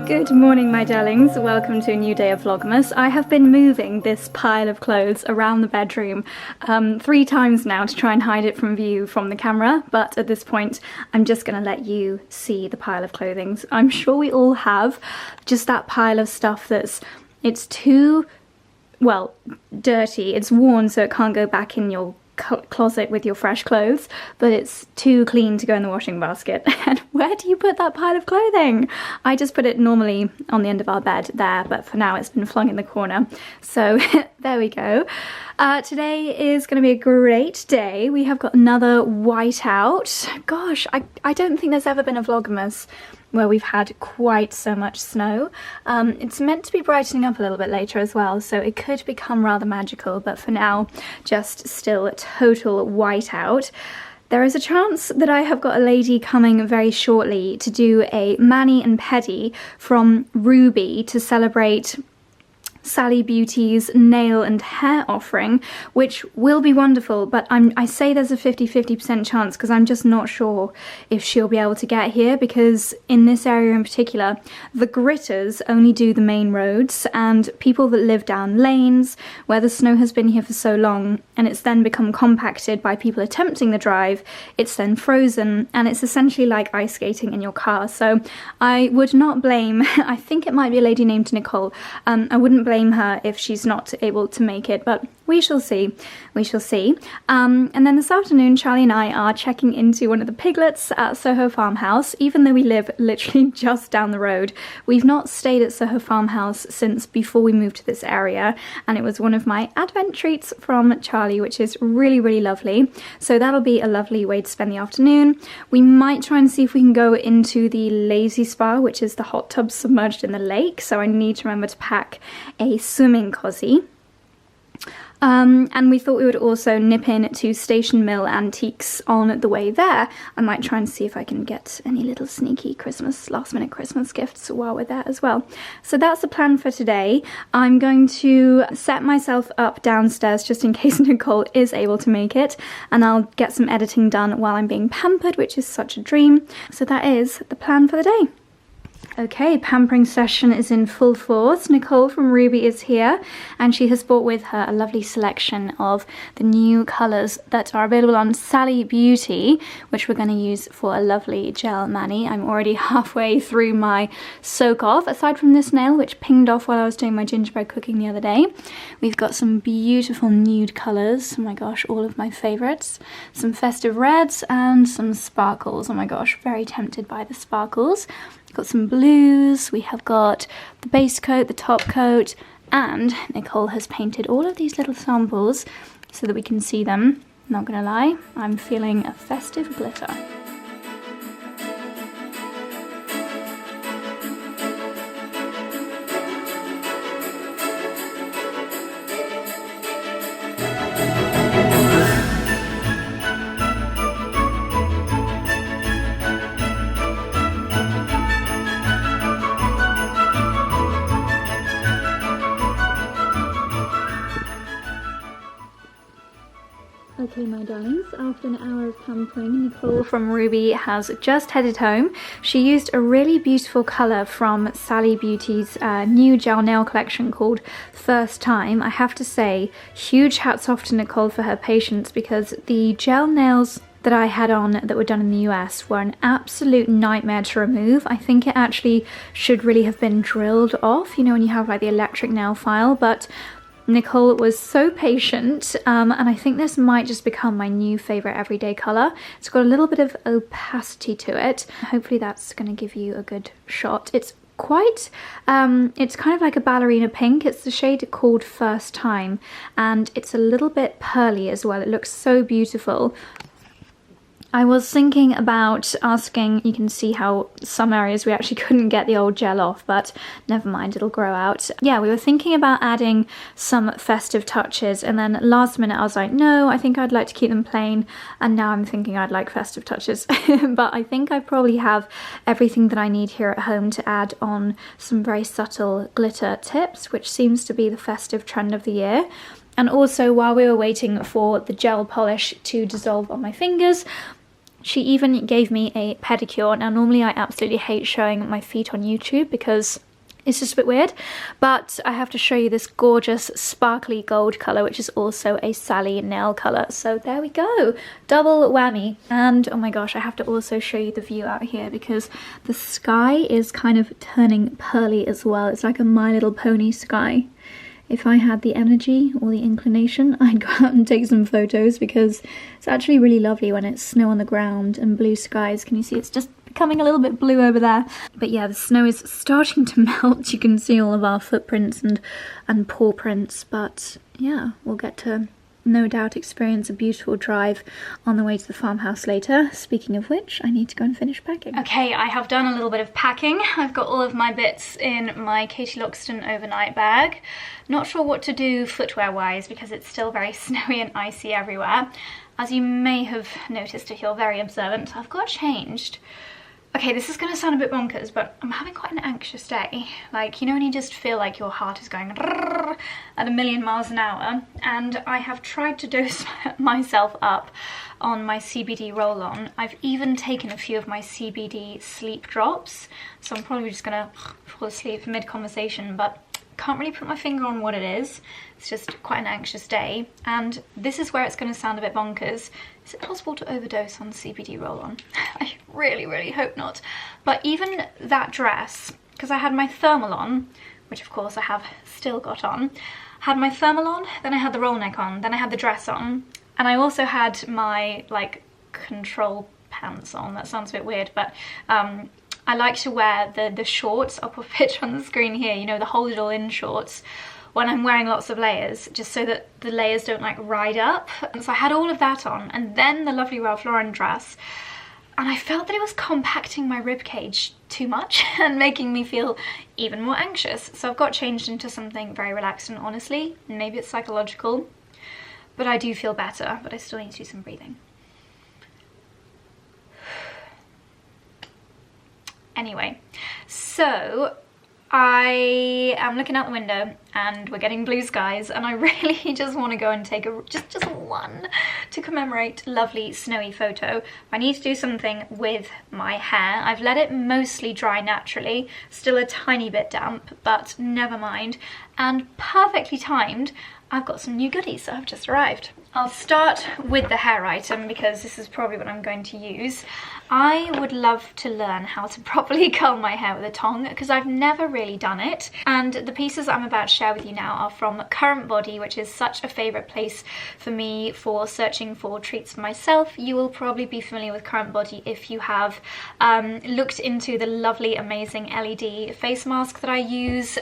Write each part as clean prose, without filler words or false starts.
Good morning, my darlings. Welcome to a new day of Vlogmas. I have been moving this pile of clothes around the bedroom 3 times now to try and hide it from view from the camera, but at this point I'm just going to let you see the pile of clothing. I'm sure we all have just that pile of stuff it's too, well, dirty. It's worn so it can't go back in your closet with your fresh clothes, but it's too clean to go in the washing basket. And where do you put that pile of clothing? I just put it normally on the end of our bed there, but for now it's been flung in the corner. So there we go. Today is going to be a great day. We have got another whiteout. Gosh, I don't think there's ever been a Vlogmas where we've had quite so much snow. It's meant to be brightening up a little bit later as well, so it could become rather magical, but for now, just still a total whiteout. There is a chance that I have got a lady coming very shortly to do a mani and pedi from Ruby to celebrate Sally Beauty's nail and hair offering, which will be wonderful, but I say there's a 50-50% chance because I'm just not sure if she'll be able to get here, because in this area in particular, the gritters only do the main roads, and people that live down lanes where the snow has been here for so long and it's then become compacted by people attempting the drive, it's then frozen, and it's essentially like ice skating in your car. So I would not blame, I think it might be a lady named Nicole, I wouldn't blame her if she's not able to make it, but we shall see. We shall see. And then this afternoon, Charlie and I are checking into one of the piglets at SOHO Farmhouse. Even though we live literally just down the road, we've not stayed at SOHO Farmhouse since before we moved to this area, and it was one of my advent treats from Charlie, which is really, really lovely. So that'll be a lovely way to spend the afternoon. We might try and see if we can go into the lazy spa, which is the hot tub submerged in the lake, so I need to remember to pack a swimming cozy. And we thought we would also nip in to Station Mill Antiques on the way there. I might try and see if I can get any little sneaky last minute Christmas gifts while we're there as well. So that's the plan for today. I'm going to set myself up downstairs just in case Nicole is able to make it, and I'll get some editing done while I'm being pampered, which is such a dream. So that is the plan for the day. Okay, pampering session is in full force. Nicole from Ruby is here, and she has brought with her a lovely selection of the new colours that are available on Sally Beauty, which we're going to use for a lovely gel mani. I'm already halfway through my soak off, aside from this nail, which pinged off while I was doing my gingerbread cooking the other day. We've got some beautiful nude colours, oh my gosh, all of my favourites. Some festive reds and some sparkles, oh my gosh, very tempted by the sparkles. Got some blues, we have got the base coat, the top coat, and Nicole has painted all of these little samples so that we can see them. Not gonna lie, I'm feeling a festive glitter. Okay, my darlings, after an hour of pampering, Nicole from Ruby has just headed home. She used a really beautiful colour from Sally Beauty's new gel nail collection called First Time. I have to say, huge hats off to Nicole for her patience, because the gel nails that I had on that were done in the US were an absolute nightmare to remove. I think it actually should really have been drilled off, you know, when you have like the electric nail file, but Nicole was so patient, and I think this might just become my new favourite everyday colour. It's got a little bit of opacity to it. Hopefully that's going to give you a good shot. It's quite, it's kind of like a ballerina pink. It's the shade called First Time, and it's a little bit pearly as well. It looks so beautiful. I was thinking about asking, you can see how some areas we actually couldn't get the old gel off, but never mind, it'll grow out. Yeah, we were thinking about adding some festive touches, and then last minute I was like, no, I think I'd like to keep them plain, and now I'm thinking I'd like festive touches. But I think I probably have everything that I need here at home to add on some very subtle glitter tips, which seems to be the festive trend of the year. And also, while we were waiting for the gel polish to dissolve on my fingers, She even gave me a pedicure. Now normally I absolutely hate showing my feet on YouTube because it's just a bit weird, but I have to show you this gorgeous sparkly gold colour, which is also a Sally nail colour. So there we go, double whammy. And oh my gosh, I have to also show you the view out here because the sky is kind of turning pearly as well. It's like a My Little Pony sky. If I had the energy or the inclination, I'd go out and take some photos because it's actually really lovely when it's snow on the ground and blue skies. Can you see it's just becoming a little bit blue over there? But yeah, the snow is starting to melt. You can see all of our footprints and paw prints, but yeah, we'll get to no doubt experience a beautiful drive on the way to the farmhouse later. Speaking of which, I need to go and finish packing. Okay, I have done a little bit of packing. I've got all of my bits in my Katie Loxton overnight bag. Not sure what to do footwear wise because it's still very snowy and icy everywhere. As you may have noticed if you're very observant, I've got changed. Okay, this is gonna sound a bit bonkers, but I'm having quite an anxious day. Like, you know when you just feel like your heart is going at a million miles an hour? And I have tried to dose myself up on my CBD roll-on. I've even taken a few of my CBD sleep drops, so I'm probably just gonna fall asleep mid-conversation, but can't really put my finger on what it is. It's just quite an anxious day, and this is where it's going to sound a bit bonkers. Is it possible to overdose on CBD roll-on? I really, really hope not. But even that dress, because I had my thermal on, which of course I have still got on, had my thermal on, then I had the roll neck on, then I had the dress on, and I also had my like control pants on. That sounds a bit weird, but I like to wear the shorts. I'll put a picture on the screen here, you know, the hold it all in shorts, when I'm wearing lots of layers, just so that the layers don't like ride up. And so I had all of that on, and then the lovely Ralph Lauren dress, and I felt that it was compacting my ribcage too much and making me feel even more anxious. So I've got changed into something very relaxed, and honestly, maybe it's psychological, but I do feel better, but I still need to do some breathing. Anyway, so I am looking out the window and we're getting blue skies, and I really just want to go and take a just one to commemorate lovely snowy photo. I need to do something with my hair. I've let it mostly dry naturally, still a tiny bit damp, but never mind. And perfectly timed, I've got some new goodies that have just arrived. I'll start with the hair item because this is probably what I'm going to use. I would love to learn how to properly curl my hair with a tong because I've never really done it. And the pieces I'm about to share with you now are from Currentbody, which is such a favourite place for me for searching for treats for myself. You will probably be familiar with Currentbody if you have looked into the lovely, amazing LED face mask that I use,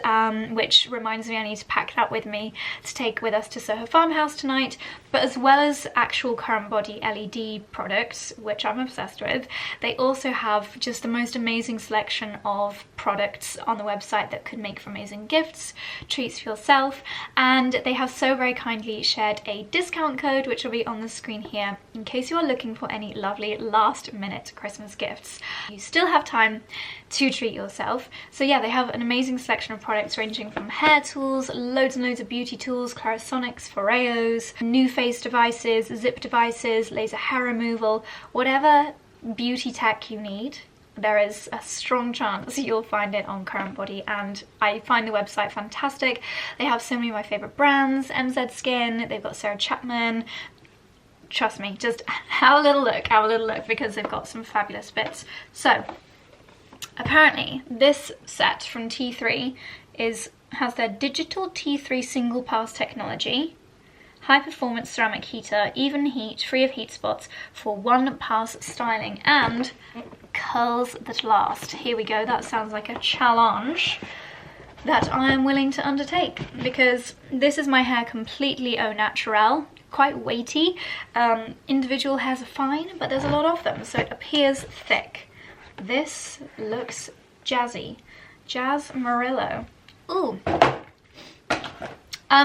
which reminds me I need to pack that with me to take with us to Soho Farmhouse tonight. But as well as actual Currentbody LED products, which I'm obsessed with, they also have just the most amazing selection of products on the website that could make for amazing gifts, treats for yourself, and they have so very kindly shared a discount code which will be on the screen here in case you are looking for any lovely last minute Christmas gifts. You still have time to treat yourself. So yeah, they have an amazing selection of products ranging from hair tools, loads and loads of beauty tools, Clarisonics, Foreos, new face devices, zip devices, laser hair removal, whatever beauty tech you need. There is a strong chance you'll find it on Currentbody, and I find the website fantastic. They have so many of my favourite brands, MZ Skin, they've got Sarah Chapman. Trust me, just have a little look because they've got some fabulous bits. So apparently this set from T3 has their digital T3 single pass technology, high performance ceramic heater, even heat, free of heat spots for one pass styling, and curls that last. Here we go, that sounds like a challenge that I am willing to undertake because this is my hair completely au naturel, quite weighty. Individual hairs are fine, but there's a lot of them, so it appears thick. This looks jazzy. Jazz Murillo. Ooh.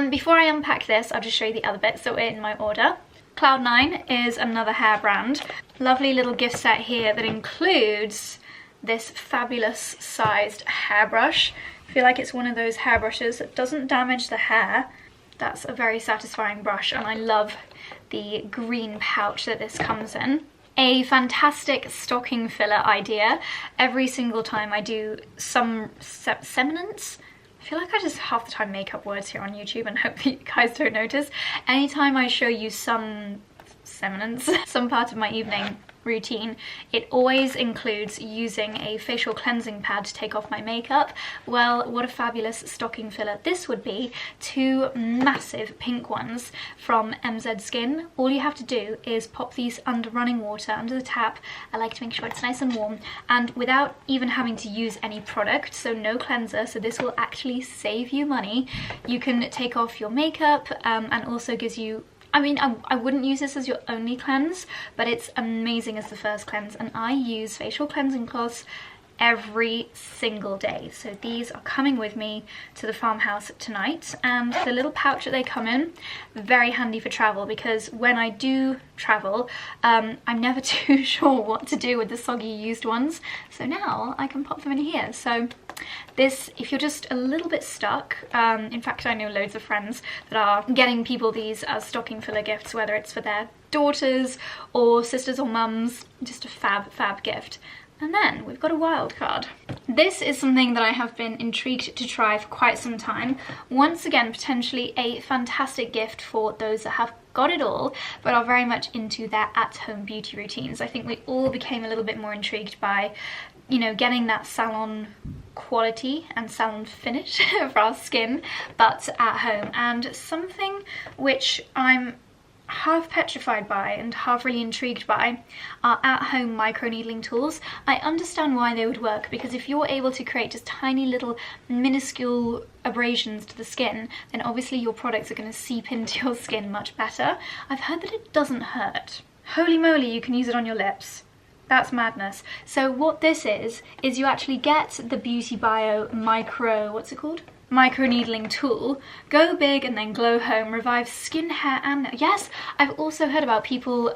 Before I unpack this, I'll just show you the other bits that were in my order. Cloud9 is another hair brand. Lovely little gift set here that includes this fabulous sized hairbrush. I feel like it's one of those hairbrushes that doesn't damage the hair. That's a very satisfying brush, and I love the green pouch that this comes in. a fantastic stocking filler idea. Every single time I do some semblance, I feel like I just half the time make up words here on YouTube and hope that you guys don't notice. Anytime I show you some semblance, some part of my evening routine, it always includes using a facial cleansing pad to take off my makeup. Well, what a fabulous stocking filler this would be. 2 massive pink ones from MZ Skin. All you have to do is pop these under running water, under the tap. I like to make sure it's nice and warm, and without even having to use any product, so no cleanser, so this will actually save you money. You can take off your makeup, and also gives you, I mean, I wouldn't use this as your only cleanse, but it's amazing as the first cleanse, and I use facial cleansing cloths every single day. So these are coming with me to the farmhouse tonight, and the little pouch that they come in, very handy for travel, because when I do travel, I'm never too sure what to do with the soggy used ones, so now I can pop them in here. So this, if you're just a little bit stuck, in fact I know loads of friends that are getting people these as stocking filler gifts, whether it's for their daughters or sisters or mums, just a fab gift. And then we've got a wild card. This is something that I have been intrigued to try for quite some time. Once again, potentially a fantastic gift for those that have got it all, but are very much into their at-home beauty routines. I think we all became a little bit more intrigued by, you know, getting that salon quality and salon finish for our skin, but at home. And something which I'm half petrified by and half really intrigued by are at-home microneedling tools. I understand why they would work, because if you're able to create just tiny little minuscule abrasions to the skin, then obviously your products are going to seep into your skin much better. I've heard that it doesn't hurt. Holy moly, you can use it on your lips. That's madness. So what this is you actually get the Beauty Bio what's it called? Microneedling tool. Go big and then glow home. Revives skin, hair and... Yes, I've also heard about people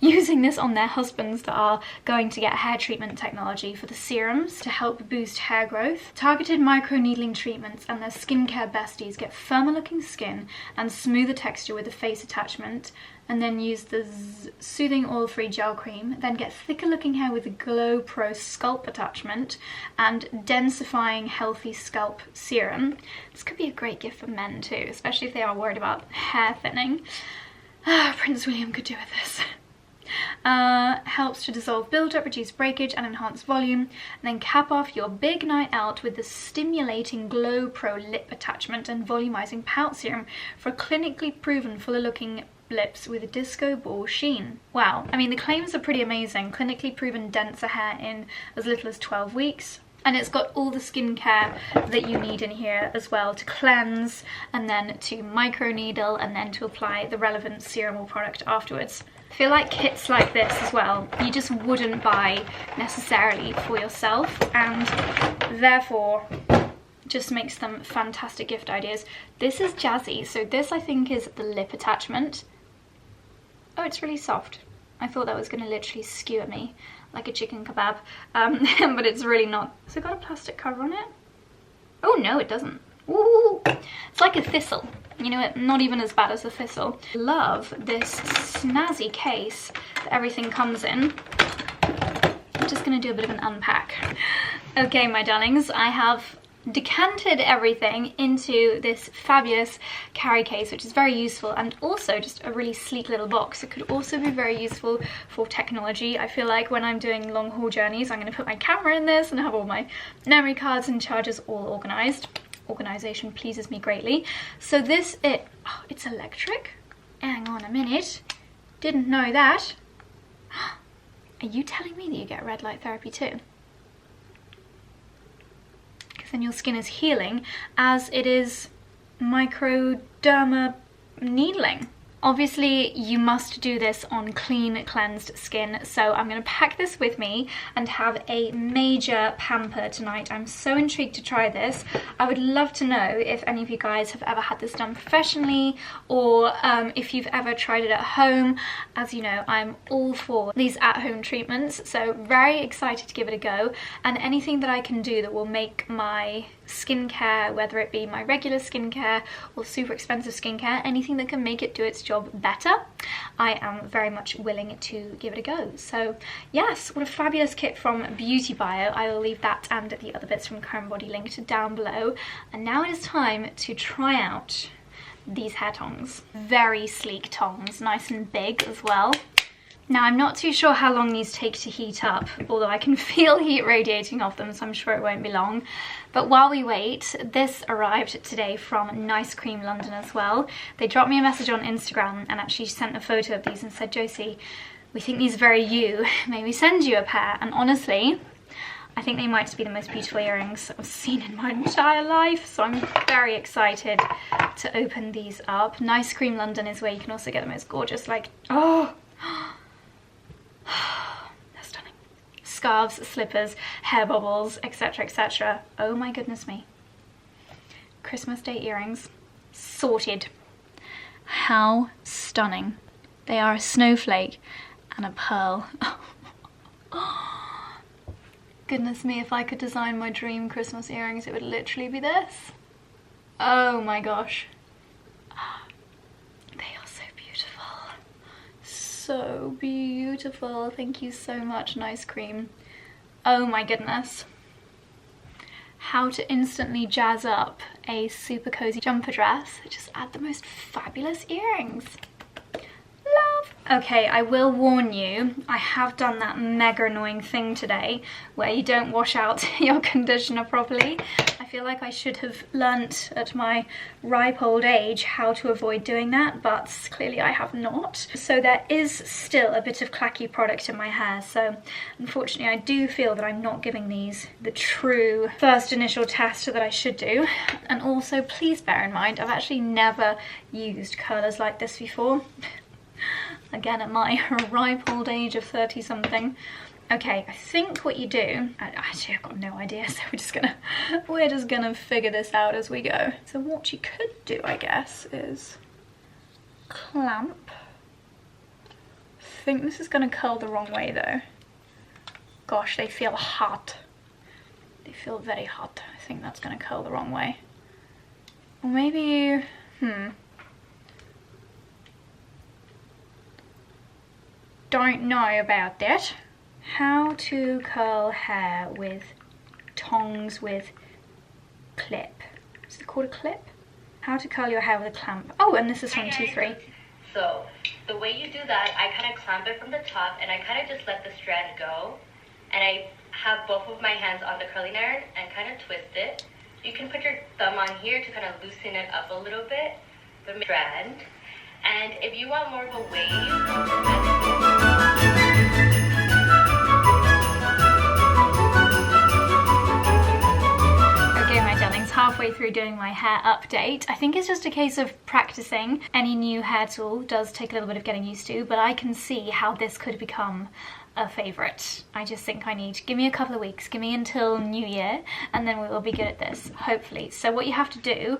using this on their husbands that are going to get hair treatment technology for the serums to help boost hair growth. Targeted microneedling treatments and their skincare besties get firmer looking skin and smoother texture with a face attachment, and then use the soothing oil-free gel cream, then get thicker looking hair with the Glow Pro Sculpt attachment and densifying healthy scalp serum. This could be a great gift for men too, especially if they are worried about hair thinning. Prince William could do with this. Helps to dissolve build-up, reduce breakage and enhance volume, and then cap off your big night out with the stimulating Glow Pro lip attachment and volumizing pout serum for a clinically proven fuller looking lips with a disco ball sheen. Wow, I mean the claims are pretty amazing. Clinically proven denser hair in as little as 12 weeks. And it's got all the skincare that you need in here as well, to cleanse and then to microneedle and then to apply the relevant serum or product afterwards. I feel like kits like this as well, you just wouldn't buy necessarily for yourself, and therefore just makes them fantastic gift ideas. This is jazzy. So this I think is the lip attachment. Oh, it's really soft. I thought that was going to literally skewer me like a chicken kebab, but it's really not. Has it got a plastic cover on it? Oh no, it doesn't. Ooh, it's like a thistle. You know, not even as bad as a thistle. Love this snazzy case that everything comes in. I'm just going to do a bit of an unpack. Okay, my darlings, I have decanted everything into this fabulous carry case, which is very useful, and also just a really sleek little box. It could also be very useful for technology. I feel like when I'm doing long haul journeys, I'm going to put my camera in this and have all my memory cards and chargers all organized. Organization pleases me greatly. So this, it's electric. Hang on a minute. Didn't know that. Are you telling me that you get red light therapy too? Then your skin is healing as it is microderma needling. Obviously, you must do this on clean, cleansed skin, so I'm going to pack this with me and have a major pamper tonight. I'm so intrigued to try this. I would love to know if any of you guys have ever had this done professionally, or if you've ever tried it at home. As you know, I'm all for these at-home treatments, so very excited to give it a go, and anything that I can do that will make my skincare, whether it be my regular skincare or super expensive skincare, anything that can make it do its job better, I am very much willing to give it a go. So yes, what a fabulous kit from Beauty Bio. I will leave that and the other bits from Currentbody linked down below. And now it is time to try out these hair tongs. Very sleek tongs, nice and big as well. Now, I'm not too sure how long these take to heat up, although I can feel heat radiating off them, so I'm sure it won't be long. But while we wait, this arrived today from Nice Cream London as well. They dropped me a message on Instagram and actually sent a photo of these and said, Josie, we think these are very you, may we send you a pair? And honestly, I think they might be the most beautiful earrings I've seen in my entire life, so I'm very excited to open these up. Nice Cream London is where you can also get the most gorgeous, like, oh, they're stunning. Scarves, slippers, hair bubbles, etc, etc. Oh my goodness me. Christmas Day earrings. Sorted. How stunning. They are a snowflake and a pearl. Goodness me, if I could design my dream Christmas earrings, it would literally be this. Oh my gosh. They are so beautiful. So beautiful. Thank you so much, Nice Cream. Oh my goodness. How to instantly jazz up a super cozy jumper dress. Just add the most fabulous earrings. Love. Okay, I will warn you, I have done that mega annoying thing today where you don't wash out your conditioner properly. I feel like I should have learnt at my ripe old age how to avoid doing that, but clearly I have not. So there is still a bit of clacky product in my hair, so unfortunately I do feel that I'm not giving these the true first initial test that I should do. And also please bear in mind, I've actually never used curlers like this before. Again, at my ripe old age of 30 something. Okay, I think what you do, actually I've got no idea, so we're just gonna figure this out as we go. So what you could do, I guess, is clamp. I think this is gonna curl the wrong way though. Gosh, they feel hot. They feel very hot. I think that's gonna curl the wrong way. Or maybe, don't know about that. How to curl hair with tongs with clip. Is it called a clip? How to curl your hair with a clamp. Oh, and this is from 2-3. So the way you do that, I kind of clamp it from the top and I kind of just let the strand go. And I have both of my hands on the curling iron and kind of twist it. You can put your thumb on here to kind of loosen it up a little bit. The strand. And if you want more of a wave, halfway through doing my hair update. I think it's just a case of practicing. Any new hair tool does take a little bit of getting used to, but I can see how this could become a favourite. I just think I need, give me a couple of weeks, give me until New Year, and then we will be good at this, hopefully. So what you have to do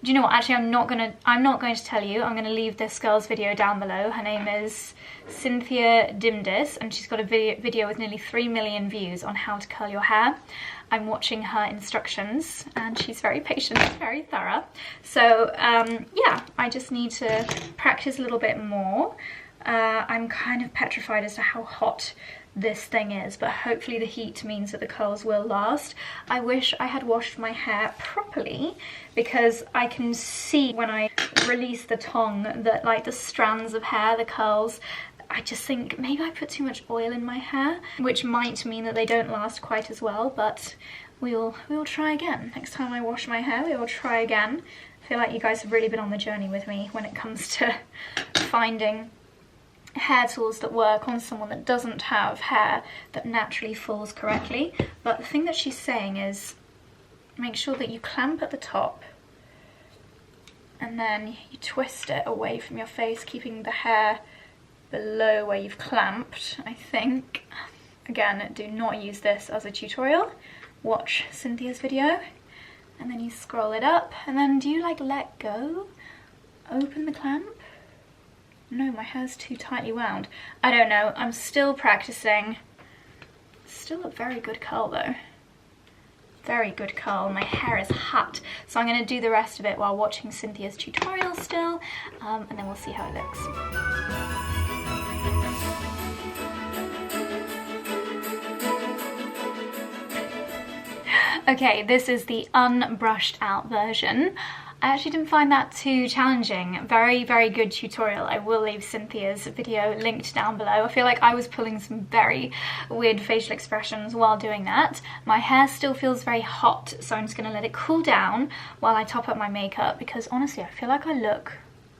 you know what, actually I'm not going to tell you. I'm going to leave this girl's video down below. Her name is Cynthia Dimdis, and she's got a video with nearly 3 million views on how to curl your hair. I'm watching her instructions and she's very patient, very thorough. So yeah, I just need to practice a little bit more. I'm kind of petrified as to how hot this thing is, but hopefully the heat means that the curls will last. I wish I had washed my hair properly, because I can see when I release the tongue that like the strands of hair, the curls, I just think maybe I put too much oil in my hair, which might mean that they don't last quite as well, but we will try again. Next time I wash my hair, we will try again. I feel like you guys have really been on the journey with me when it comes to finding hair tools that work on someone that doesn't have hair that naturally falls correctly. But the thing that she's saying is make sure that you clamp at the top and then you twist it away from your face, keeping the hair below where you've clamped, I think. Again, do not use this as a tutorial. Watch Cynthia's video and then you scroll it up, and then do you like let go? Open the clamp? No, my hair's too tightly wound. I don't know, I'm still practicing. Still a very good curl though. very good curl. My hair is hot, so I'm going to do the rest of it while watching Cynthia's tutorial still, and then we'll see how it looks. Okay, this is the unbrushed out version. I actually didn't find that too challenging. Very, very good tutorial. I will leave Cynthia's video linked down below. I feel like I was pulling some very weird facial expressions while doing that. My hair still feels very hot, so I'm just going to let it cool down while I top up my makeup, because honestly I feel like I look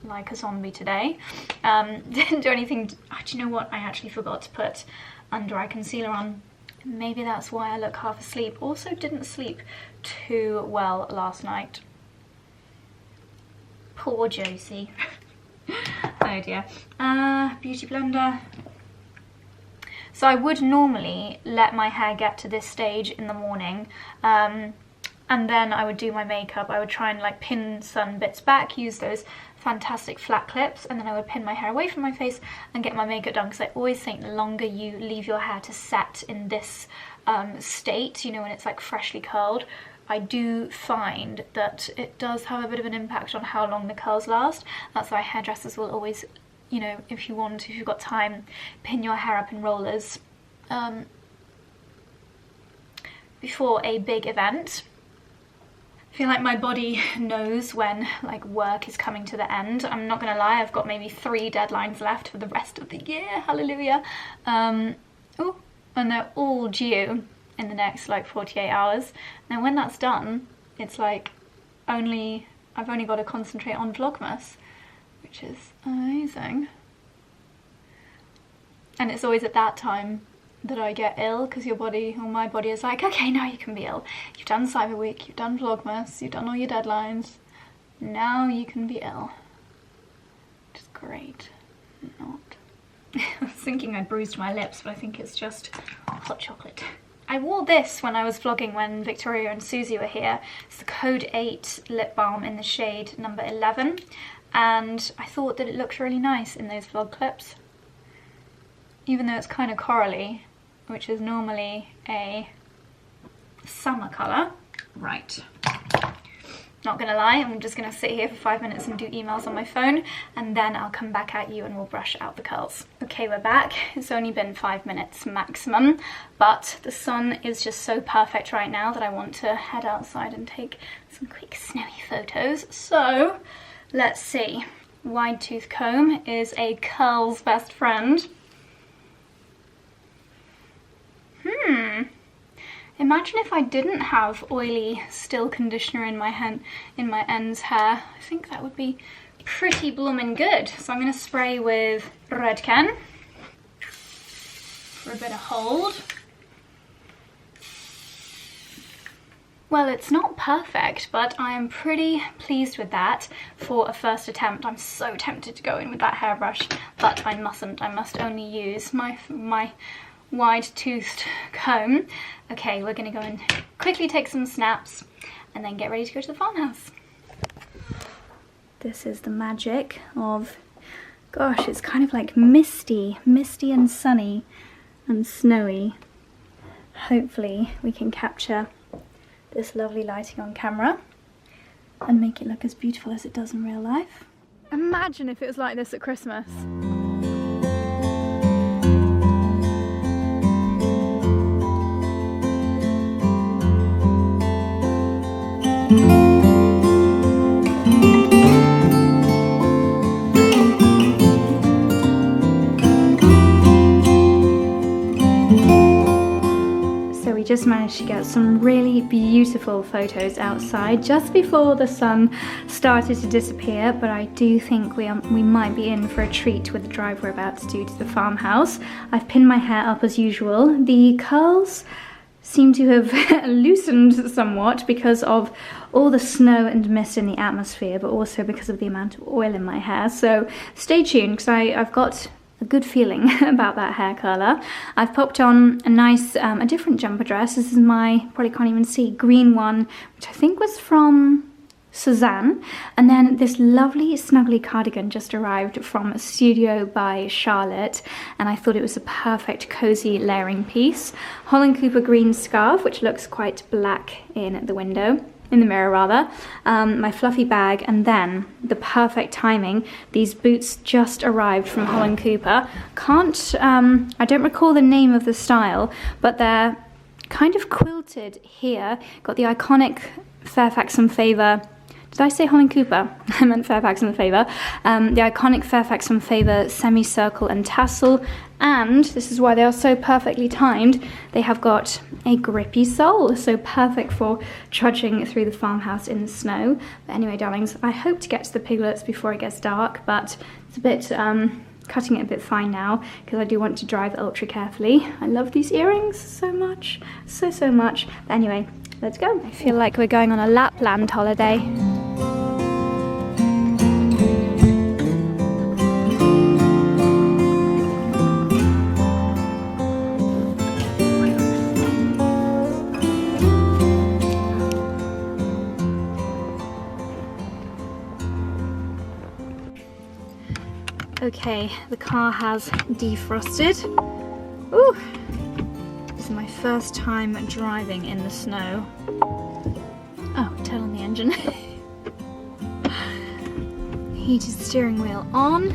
like a zombie today. Didn't do anything. Oh, do you know what? I actually forgot to put under eye concealer on. Maybe that's why I look half asleep. Also didn't sleep too well last night. Poor Josie. Oh dear. Beauty blender. So I would normally let my hair get to this stage in the morning, and then I would do my makeup. I would try and like pin some bits back, use those fantastic flat clips, and then I would pin my hair away from my face and get my makeup done, because I always think the longer you leave your hair to set in this state, you know, when it's like freshly curled, I do find that it does have a bit of an impact on how long the curls last. That's why hairdressers will always, you know, if you've got time, pin your hair up in rollers before a big event. I feel like my body knows when like work is coming to the end. I'm not gonna lie, I've got maybe 3 deadlines left for the rest of the year, hallelujah. Oh, and they're all due in the next like 48 hours. Now when that's done, it's like I've only got to concentrate on Vlogmas, which is amazing. And it's always at that time that I get ill, because your body, or my body, is like, okay, now you can be ill. You've done Cyber Week, you've done Vlogmas, you've done all your deadlines, now you can be ill. Which is great. Not. I was thinking I bruised my lips, but I think it's just hot chocolate. I wore this when I was vlogging when Victoria and Susie were here. It's the Code 8 lip balm in the shade number 11, and I thought that it looked really nice in those vlog clips. Even though it's kind of corally, which is normally a summer colour. Right. Not gonna lie, I'm just gonna sit here for 5 minutes and do emails on my phone, and then I'll come back at you and we'll brush out the curls. Okay, we're back. It's only been 5 minutes maximum, but the sun is just so perfect right now that I want to head outside and take some quick snowy photos. So, let's see. Wide tooth comb is a curl's best friend. Imagine if I didn't have oily still conditioner in my ends hair. I think that would be pretty bloomin' good. So I'm going to spray with Redken for a bit of hold. Well, it's not perfect, but I am pretty pleased with that for a first attempt. I'm so tempted to go in with that hairbrush, but I mustn't. I must only use my wide-toothed comb. Okay, we're gonna go and quickly take some snaps and then get ready to go to the farmhouse. This is the magic of, gosh, it's kind of like misty and sunny and snowy. Hopefully we can capture this lovely lighting on camera and make it look as beautiful as it does in real life. Imagine if it was like this at Christmas. We just managed to get some really beautiful photos outside just before the sun started to disappear, but I do think we might be in for a treat with the drive we're about to do to the farmhouse. I've pinned my hair up as usual. The curls seem to have loosened somewhat because of all the snow and mist in the atmosphere, but also because of the amount of oil in my hair. So stay tuned, because I've got a good feeling about that hair curler. I've popped on a nice, a different jumper dress. This is my, probably can't even see, green one, which I think was from Suzanne. And then this lovely snuggly cardigan just arrived from Studio by Charlotte, and I thought it was a perfect cozy layering piece. Holland Cooper green scarf, which looks quite black in the window. In the mirror rather, my fluffy bag, and then the perfect timing. These boots just arrived from Holland Cooper. I don't recall the name of the style, but they're kind of quilted here. Got the iconic Fairfax and Favour. Did I say Holland Cooper? I meant Fairfax and Favour. The iconic Fairfax and Favour semicircle and tassel, and this is why they are so perfectly timed. They have got a grippy sole, so perfect for trudging through the farmhouse in the snow. But anyway, darlings, I hope to get to the piglets before it gets dark, but it's a bit cutting it a bit fine now because I do want to drive ultra carefully. I love these earrings so much, so much. But anyway, let's go. I feel like we're going on a Lapland holiday. Okay, the car has defrosted. Ooh, this is my first time driving in the snow. Oh, turn on the engine. Heated steering wheel on.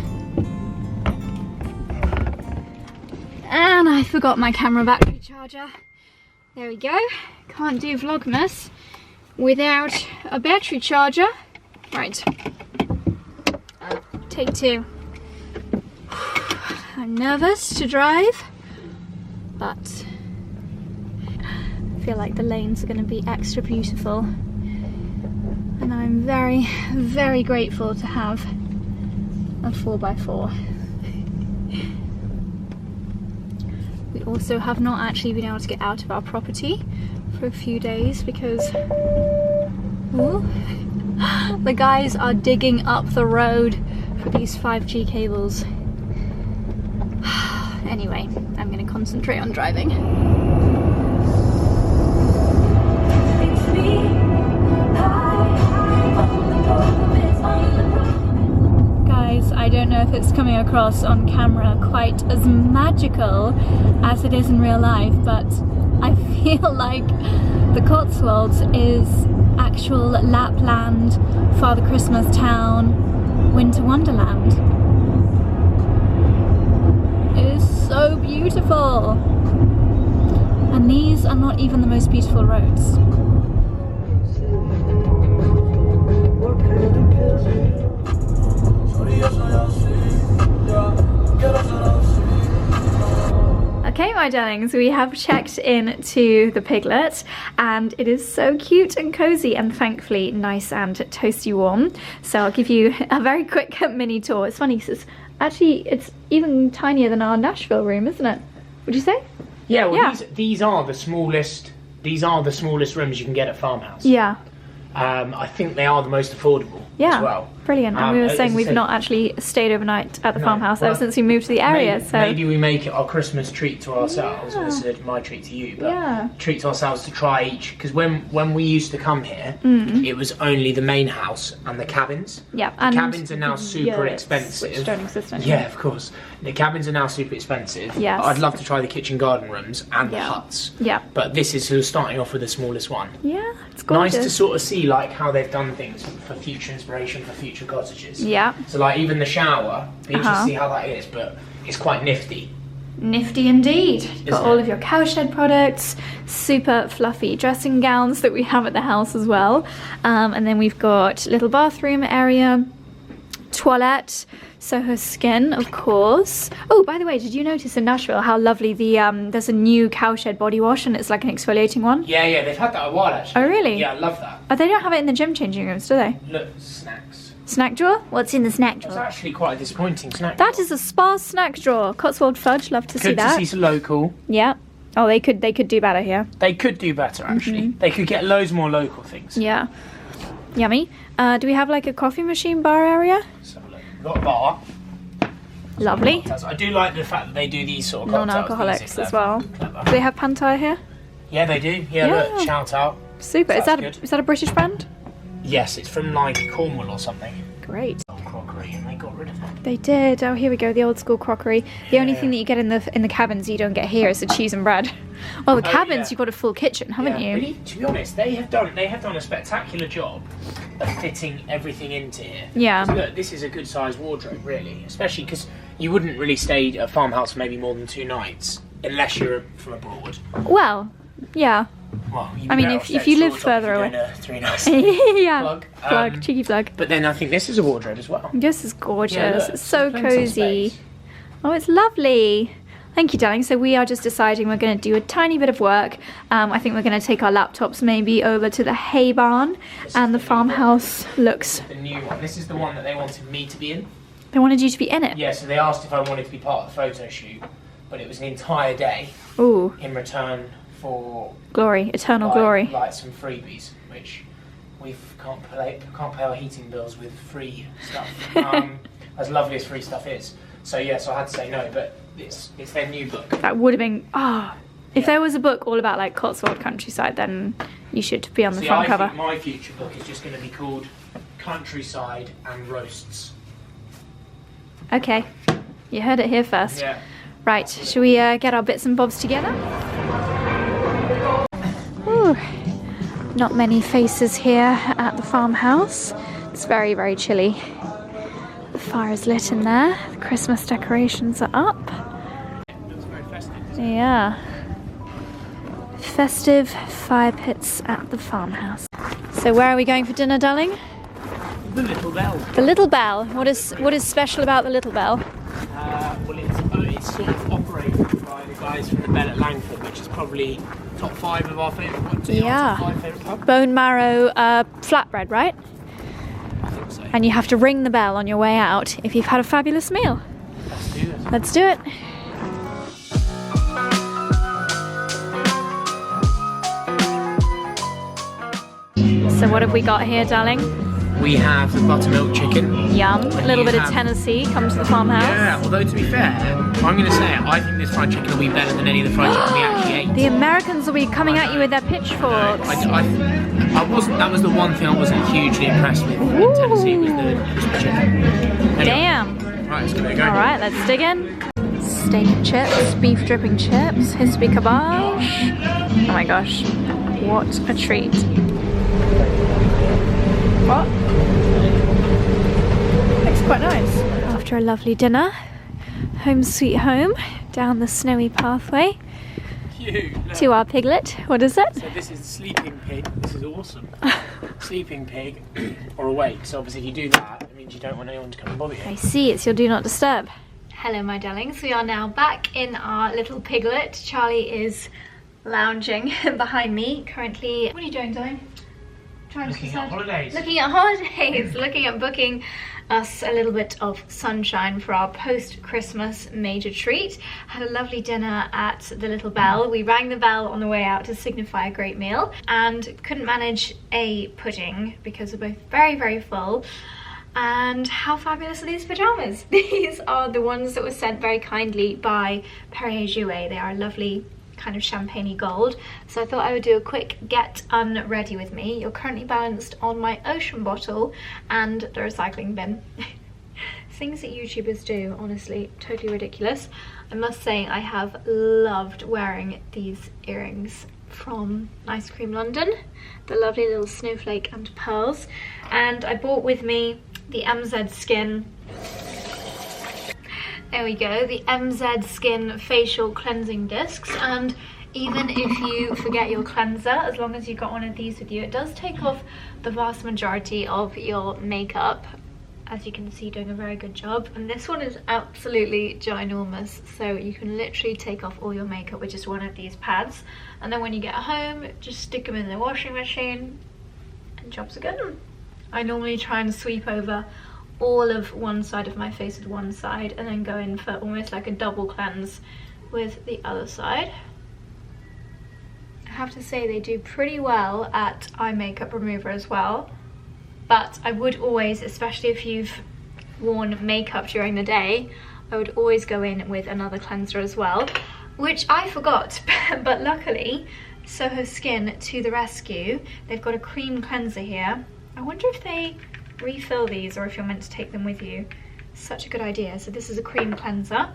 And I forgot my camera battery charger. There we go. Can't do Vlogmas without a battery charger. Right. Take two. I'm nervous to drive, but I feel like the lanes are going to be extra beautiful, and I'm very grateful to have a 4x4. We also have not actually been able to get out of our property for a few days because the guys are digging up the road for these 5G cables. Anyway, I'm going to concentrate on driving. Guys, I don't know if it's coming across on camera quite as magical as it is in real life, but I feel like the Cotswolds is actual Lapland, Father Christmas town, winter wonderland. So beautiful, and these are not even the most beautiful roads. Okay, my darlings, we have checked in to the piglet, and it is so cute and cozy and thankfully nice and toasty warm. So I'll give you a very quick mini tour. It's funny because it's even tinier than our Nashville room, isn't it? Would you say? Yeah, well, yeah. These are the smallest. These are the smallest rooms you can get at Farmhouse. Yeah. I think they are the most affordable as well. Brilliant. And we were saying we've not actually stayed overnight at the farmhouse ever since we moved to the area. Maybe we make it our Christmas treat to ourselves. Yeah. This is my treat to you, but treat to ourselves to try each. Because when we used to come here, it was only the main house and the cabins. Yeah, and the cabins are now super expensive. Which don't exist anymore. Yeah, of course. The cabins are now super expensive. Yes. I'd love to try the kitchen garden rooms and the huts. Yeah. But this is starting off with the smallest one. Yeah, it's gorgeous. Nice to sort of see like how they've done things for future inspiration for future cottages. Yeah. So like even the shower, be interested to see how that is, but it's quite nifty. Nifty indeed. Got all of your cowshed products, super fluffy dressing gowns that we have at the house as well. And then we've got little bathroom area, toilette, SOHO skin, of course. Oh, by the way, did you notice in Nashville how lovely there's a new cowshed body wash, and it's like an exfoliating one? Yeah, they've had that a while actually. Oh, really? Yeah, I love that. Oh, they don't have it in the gym changing rooms, do they? Look, snacks. Snack drawer? What's in the snack drawer? It's actually quite a disappointing snack drawer. That is a sparse snack drawer. Cotswold fudge, love to see that. Good to see some local. Yeah. Oh, they could do better here. They could do better actually. They could get loads more local things. Yeah. Yummy. Do we have like a coffee machine bar area? Let's have a look. We've got a bar. Lovely. I do like the fact that they do these sort of cocktails. Non-alcoholics as well. Do they have Pantai here? Yeah, they do. Yeah, look, shout out. Super. So is that a British brand? Yes, it's from like Cornwall or something. Great. Crockery, and they got rid of it. They did. Oh, here we go, the old school crockery. The only thing that you get in the cabins you don't get here is the cheese and bread. Well, the cabins you've got a full kitchen, haven't you? Really, to be honest, they have done a spectacular job of fitting everything into here. Yeah. Look, this is a good sized wardrobe, really, especially because you wouldn't really stay at a farmhouse for maybe more than 2 nights unless you're from abroad. Well, yeah. Well, I mean, if you live further away. 3 nights. Yeah. Plug. Cheeky plug. But then I think this is a wardrobe as well. This is gorgeous. Yeah, look, it's so plenty of cozy. space. Oh, it's lovely. Thank you, darling. So we are just deciding we're going to do a tiny bit of work. I think we're going to take our laptops maybe over to the hay barn, and the farmhouse looks... The new one. This is the one that they wanted me to be in. They wanted you to be in it? Yeah, so they asked if I wanted to be part of the photo shoot, but it was an entire day. Ooh. In return for... Glory. Eternal glory. Like some freebies, which we can't pay our heating bills with free stuff. As lovely as free stuff is. So yeah, so I had to say no, but it's their new book. That would have been... If there was a book all about like Cotswold countryside, then you should be on the front cover. I think my future book is just going to be called Countryside and Roasts. Okay, you heard it here first. Yeah. Right, should we get our bits and bobs together? Ooh, not many faces here at the farmhouse. It's very, very chilly. The fire is lit in there. The Christmas decorations are up. It looks very festive. Yeah. Festive fire pits at the farmhouse. So where are we going for dinner, darling? The Little Bell. The Little Bell. What is special about the Little Bell? Well, it's sort of operated by the guys from the Bell at Langford, which is probably top 5 of our favourite. Yeah. Top 5 favourite pub. Bone marrow flatbread, right? I think so. And you have to ring the bell on your way out if you've had a fabulous meal. Let's do it. Let's do it. So what have we got here, darling? We have the buttermilk chicken. Yum. A little bit of Tennessee. Come to the farmhouse. Yeah, although to be fair, I'm going to say it, I think this fried chicken will be better than any of the fried chicken we actually ate. The Americans will be coming at you with their pitchforks. I wasn't. That was the one thing I wasn't hugely impressed with in Tennessee, was the crispy chicken. Anyway, Damn. right, let's give it a go. All right, let's dig in. Steak and chips, beef dripping chips, hispy kebab. Oh my gosh, what a treat. What? Looks quite nice. After a lovely dinner, home sweet home, down the snowy pathway to our piglet. What is it? So this is sleeping pig. This is awesome. Sleeping pig or awake. So obviously if you do that, it means you don't want anyone to come and bother you. I see, it's your do not disturb. Hello my darlings, we are now back in our little piglet. Charlie is lounging behind me currently. What are you doing, darling? Looking at holidays. Looking at holidays, looking at booking us a little bit of sunshine for our post-Christmas major treat. Had a lovely dinner at the Little Bell. We rang the bell on the way out to signify a great meal and couldn't manage a pudding because we're both very, very full. And how fabulous are these pajamas? These are the ones that were sent very kindly by Perrier Jouet. They are lovely kind of champagne-y gold. So I thought I would do a quick get unready with me. You're currently balanced on my ocean bottle and the recycling bin. Things that YouTubers do, honestly, totally ridiculous. I must say I have loved wearing these earrings from Ice Cream London. The lovely little snowflake and pearls. And I bought with me the MZ Skin. There we go, the MZ Skin Facial Cleansing Discs. And even if you forget your cleanser, as long as you've got one of these with you, it does take off the vast majority of your makeup. As you can see, doing a very good job. And this one is absolutely ginormous, so you can literally take off all your makeup with just one of these pads. And then when you get home, just stick them in the washing machine and jobs are good. I normally try and sweep over all of one side of my face with one side and then go in for almost like a double cleanse with the other side. I have to say they do pretty well at eye makeup remover as well, but I would always, especially if you've worn makeup during the day, I would always go in with another cleanser as well, which I forgot. But luckily SOHO Skin to the rescue. They've got a cream cleanser here I wonder if they refill these or if you're meant to take them with you. Such a good idea. So this is a cream cleanser.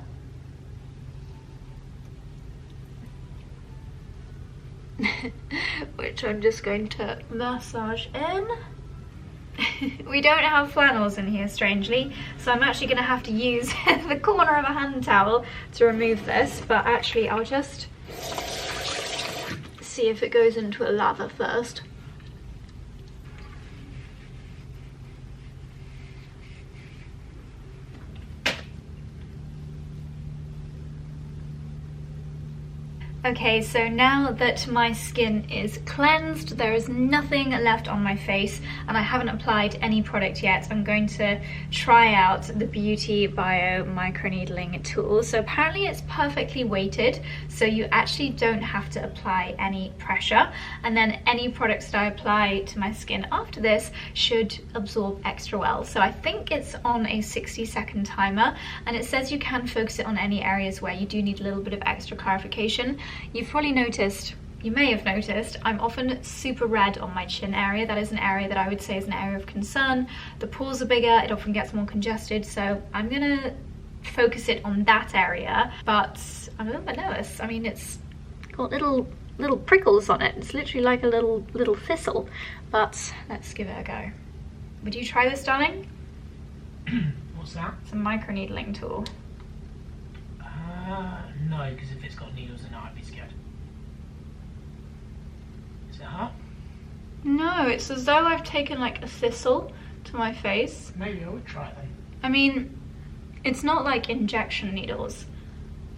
Which I'm just going to massage in. We don't have flannels in here, strangely, so I'm actually going to have to use the corner of a hand towel to remove this, but actually I'll just see if it goes into a lather first. Okay, so now that my skin is cleansed, there is nothing left on my face, and I haven't applied any product yet. I'm going to try out the Beauty Bio microneedling tool. So apparently it's perfectly weighted, so you actually don't have to apply any pressure. And then any products that I apply to my skin after this should absorb extra well. So I think it's on a 60-second timer, and it says you can focus it on any areas where you do need a little bit of extra clarification. You've probably noticed, you may have noticed, I'm often super red on my chin area. That is an area that I would say is an area of concern. The pores are bigger, it often gets more congested, so I'm gonna focus it on that area, but I'm a little bit nervous. I mean, it's got little prickles on it. It's literally like a little thistle, but let's give it a go. Would you try this, darling? What's that? It's a microneedling tool. No, because if it's got needles in it, I'd be scared. Is it hard? No, it's as though I've taken like a thistle to my face. Maybe I would try it then. I mean, it's not like injection needles.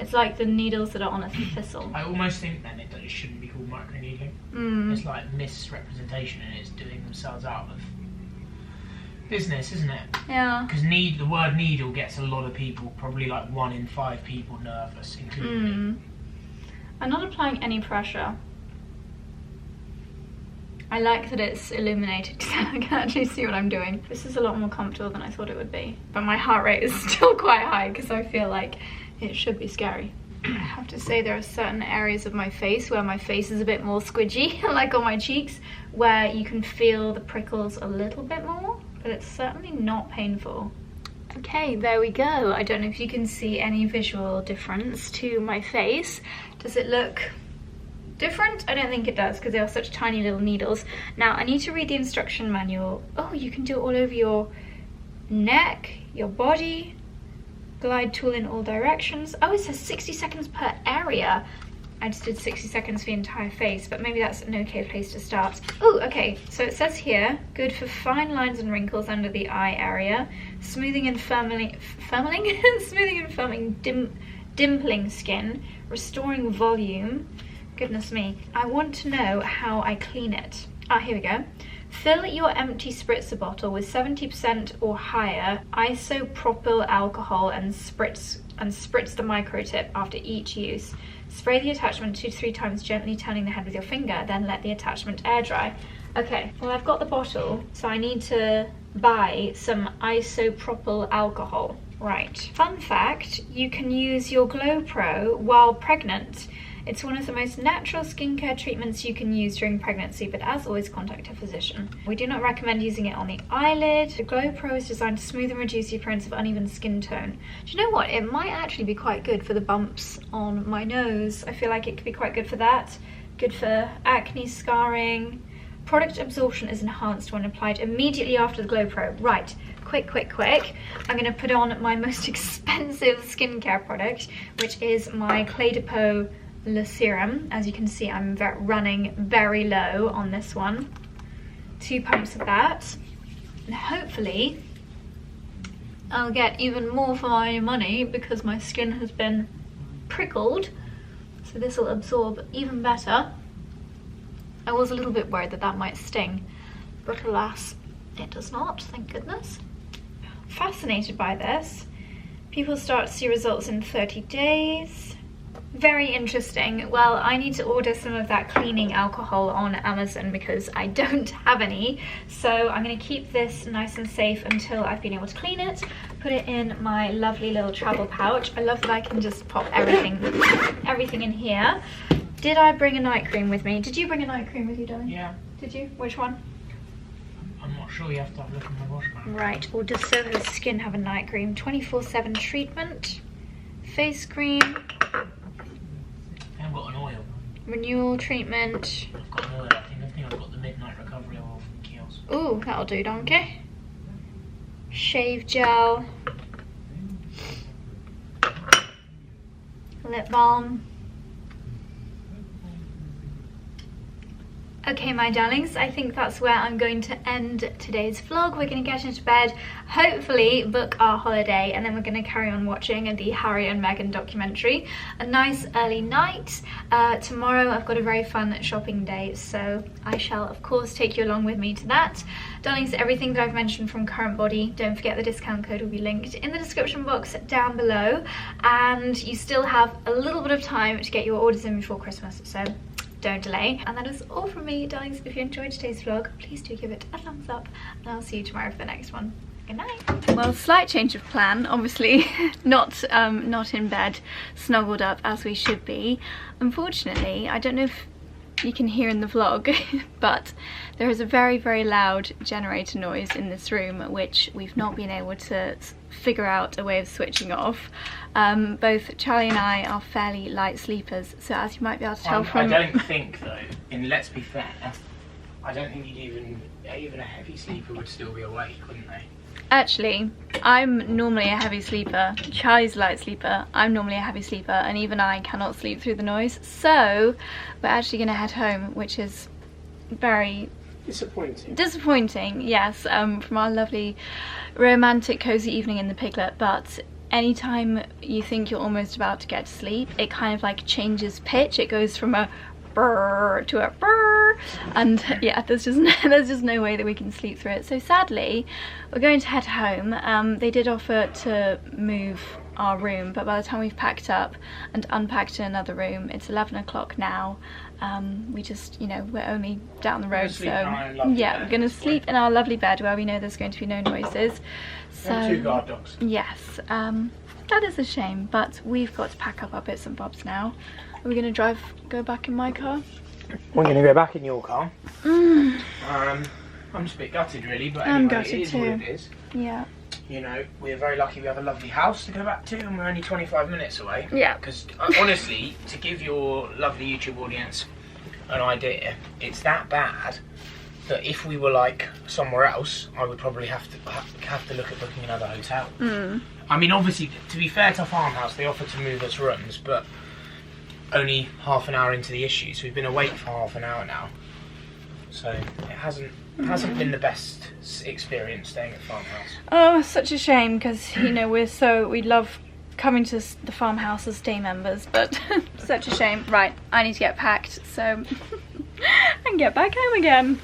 It's like the needles that are on a thistle. I almost think then it shouldn't be called microneedling. It's like misrepresentation, and it's doing themselves out of business, isn't it? Yeah. Because the word needle gets a lot of people, probably like 1 in 5 people, nervous, including me. I'm not applying any pressure. I like that it's illuminated because I can actually see what I'm doing. This is a lot more comfortable than I thought it would be. But my heart rate is still quite high because I feel like it should be scary. I have to say there are certain areas of my face where my face is a bit more squidgy, like on my cheeks, where you can feel the prickles a little bit more, but it's certainly not painful. Okay, there we go. I don't know if you can see any visual difference to my face. Does it look different? I don't think it does because they are such tiny little needles. Now I need to read the instruction manual. Oh, you can do it all over your neck, your body. Glide tool in all directions. Oh, it says 60 seconds per area. I just did 60 seconds for the entire face, but maybe that's an okay place to start. Oh, okay, so it says here, good for fine lines and wrinkles under the eye area, smoothing and firming, smoothing and firming dimpling skin, restoring volume. Goodness me, I want to know how I clean it. Ah, here we go. Fill your empty spritzer bottle with 70% or higher isopropyl alcohol and spritz the micro tip after each use. Spray the attachment 2 to 3 times, gently turning the head with your finger, then let the attachment air dry. Okay, well I've got the bottle, so I need to buy some isopropyl alcohol. Right. Fun fact, you can use your Glow Pro while pregnant. It's one of the most natural skincare treatments you can use during pregnancy, but as always, contact a physician. We do not recommend using it on the eyelid. The Glow Pro is designed to smooth and reduce the appearance of uneven skin tone. Do you know what? It might actually be quite good for the bumps on my nose. I feel like it could be quite good for that. Good for acne, scarring. Product absorption is enhanced when applied immediately after the Glow Pro. Right, quick. I'm gonna put on my most expensive skincare product, which is my Clé de Peau Le Serum. As you can see, I'm running very low on this one. 2 pumps of that, and hopefully I'll get even more for my money because my skin has been prickled, so this will absorb even better. I was a little bit worried that that might sting, but alas, it does not, thank goodness. Fascinated by this. People start to see results in 30 days. Very interesting. Well, I need to order some of that cleaning alcohol on Amazon because I don't have any. So I'm going to keep this nice and safe until I've been able to clean it. Put it in my lovely little travel pouch. I love that I can just pop everything in here. Did I bring a night cream with me? Did you bring a night cream with you, darling? Yeah. Did you? Which one? I'm I'm not sure, you have to have a look on the wash man. Right, or does SOHO Skin have a night cream? 24/7 treatment, face cream, I haven't got an oil. renewal treatment. I've got an oil, I think I've got the midnight recovery oil from Kiehl's. Ooh, that'll do, donkey. Shave gel, lip balm. Okay, my darlings, I think that's where I'm going to end today's vlog. We're going to get into bed, hopefully book our holiday, and then we're going to carry on watching the Harry and Meghan documentary. A nice early night. Tomorrow I've got a very fun shopping day, so I shall of course take you along with me to that. Darlings, everything that I've mentioned from Currentbody, don't forget the discount code will be linked in the description box down below, and you still have a little bit of time to get your orders in before Christmas, so don't delay. And that is all from me, darlings. If you enjoyed today's vlog, please do give it a thumbs up, and I'll see you tomorrow for the next one. Good night. Well, slight change of plan, obviously. not in bed snuggled up as we should be. Unfortunately, I don't know if you can hear in the vlog, but there is a very, very loud generator noise in this room, which we've not been able to figure out a way of switching off. Both Charlie and I are fairly light sleepers, so as you might be able to tell from... I don't think though, and let's be fair, I don't think even a heavy sleeper would still be awake, wouldn't they? Actually, I'm normally a heavy sleeper. Charlie's a light sleeper. I'm normally a heavy sleeper, and even I cannot sleep through the noise. So we're actually going to head home, which is very disappointing, yes, from our lovely romantic cozy evening in the Piglet. But anytime you think you're almost about to get to sleep, it kind of like changes pitch. It goes from a brrr to a brrr, and yeah, there's just no way that we can sleep through it. So sadly, we're going to head home. They did offer to move our room, but by the time we've packed up and unpacked in another room, it's 11 o'clock now. We just, you know, we're only down the road, so yeah, we're gonna sleep in our lovely bed where we know there's going to be no noises. So and 2 guard dogs. Yes, that is a shame, but we've got to pack up our bits and bobs now. Are we gonna go back in my car? We're gonna go back in your car. Mm. I'm just a bit gutted really, but I'm anyway, gutted it is too. what it is. Yeah. You know, we're very lucky we have a lovely house to go back to, and we're only 25 minutes away. Yeah. Because honestly, to give your lovely YouTube audience an idea, it's that bad that if we were like somewhere else, I would probably have to look at booking another hotel. Mm. I mean, obviously, to be fair to Farmhouse, they offer to move us rooms, but only half an hour into the issue, so we've been awake for half an hour now. So it hasn't been the best experience staying at Farmhouse. Oh, such a shame, because you know we love coming to the Farmhouse as day members, but such a shame. Right, I need to get packed so and get back home again.